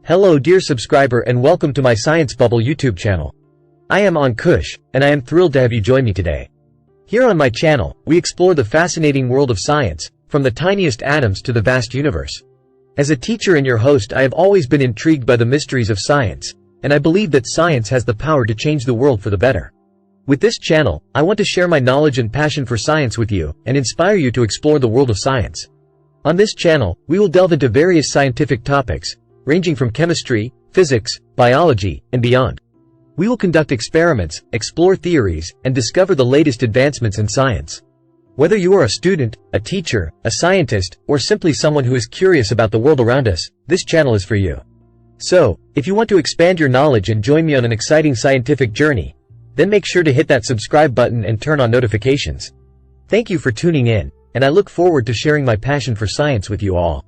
Hello dear subscriber and welcome to my Science Bubble YouTube channel. I am Ankush, and I am thrilled to have you join me today. Here on my channel, we explore the fascinating world of science, from the tiniest atoms to the vast universe. As a teacher and your host, I have always been intrigued by the mysteries of science, and I believe that science has the power to change the world for the better. With this channel, I want to share my knowledge and passion for science with you, and inspire you to explore the world of science. On this channel, we will delve into various scientific topics, ranging from chemistry, physics, biology, and beyond. We will conduct experiments, explore theories, and discover the latest advancements in science. Whether you are a student, a teacher, a scientist, or simply someone who is curious about the world around us, this channel is for you. So, if you want to expand your knowledge and join me on an exciting scientific journey, then make sure to hit that subscribe button and turn on notifications. Thank you for tuning in, and I look forward to sharing my passion for science with you all.